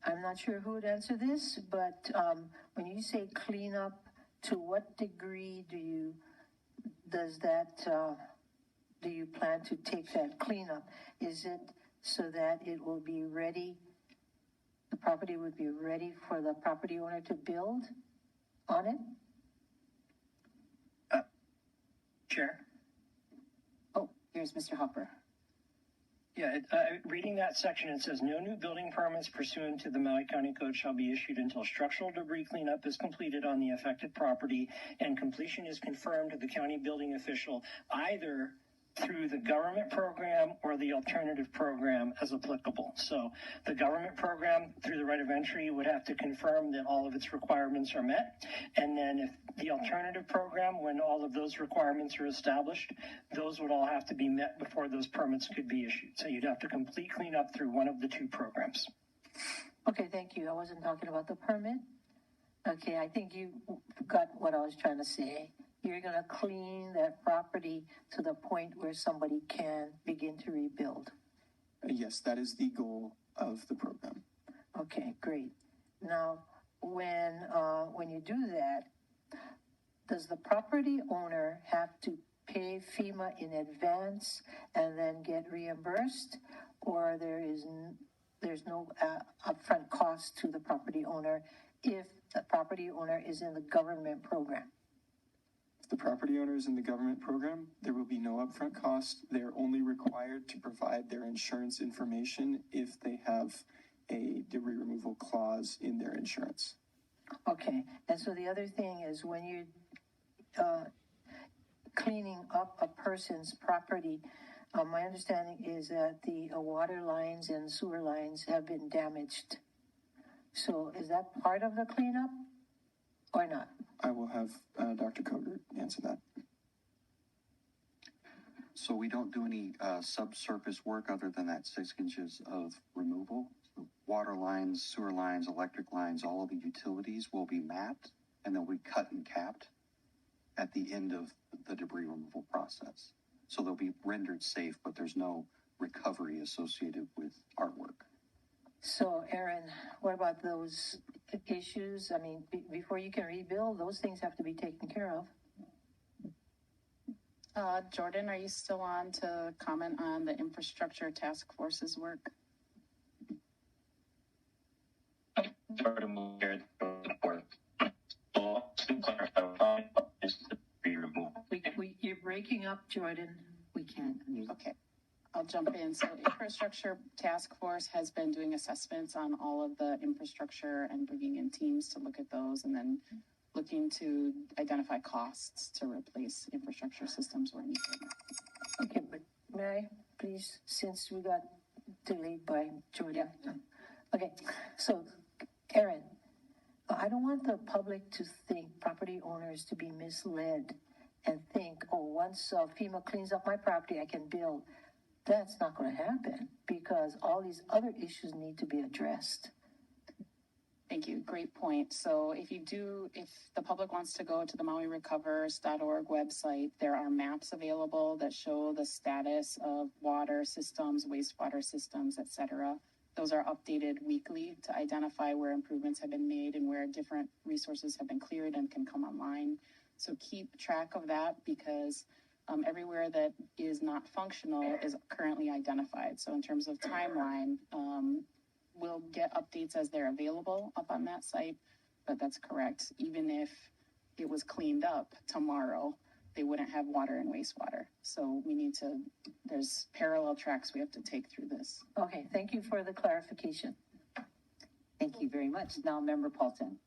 I'm not sure who would answer this, but when you say cleanup, to what degree do you plan to take that cleanup? Is it so that it will be ready, the property would be ready for the property owner to build on it? Chair? Oh, here's Mr. Hopper. Yeah, reading that section, it says no new building permits pursuant to the Maui County Code shall be issued until structural debris cleanup is completed on the affected property and completion is confirmed to the county building official either through the government program or the alternative program as applicable. So the government program through the right of entry would have to confirm that all of its requirements are met. And then if the alternative program, when all of those requirements are established, those would all have to be met before those permits could be issued. So you'd have to complete cleanup through one of the two programs. Okay, thank you. I wasn't talking about the permit. Okay, I think you got what I was trying to say. You're going to clean that property to the point where somebody can begin to rebuild. Yes, that is the goal of the program. Okay, great. Now, when you do that, does the property owner have to pay FEMA in advance and then get reimbursed, or there's no upfront cost to the property owner if the property owner is in the government program? If the property owner is in the government program, there will be no upfront cost. They're only required to provide their insurance information if they have a debris removal clause in their insurance. Okay, and so the other thing is when you're cleaning up a person's property, my understanding is that the water lines and sewer lines have been damaged. So is that part of the cleanup or not? I will have Dr. Coder answer that. So we don't do any subsurface work other than that 6 inches of removal. So water lines, sewer lines, electric lines, all of the utilities will be mapped and they'll be cut and capped at the end of the debris removal process. So they'll be rendered safe, but there's no recovery associated with artwork. So, Aaron, what about those issues? I mean, before you can rebuild, those things have to be taken care of. Jordan, are you still on to comment on the infrastructure task force's work? Jordan will hear the report. So, to clarify, is the debris removal. You're breaking up, Jordan. We can't. Okay. I'll jump in. So infrastructure task force has been doing assessments on all of the infrastructure and bringing in teams to look at those and then looking to identify costs to replace infrastructure systems where needed. Okay, but may I please, since we got delayed by Jordan. Yeah. Okay, so Aaron, I don't want the public to think, property owners to be misled and think, oh, once FEMA cleans up my property, I can build. That's not going to happen because all these other issues need to be addressed. Thank you. Great point. So if the public wants to go to the MauiRecovers.org website, there are maps available that show the status of water systems, wastewater systems, etc. Those are updated weekly to identify where improvements have been made and where different resources have been cleared and can come online. So keep track of that because everywhere that is not functional is currently identified. So in terms of timeline, we'll get updates as they're available up on that site, but that's correct. Even if it was cleaned up tomorrow, they wouldn't have water and wastewater. So there's parallel tracks we have to take through this. Okay, thank you for the clarification. Thank you very much. Now, Member Paulton.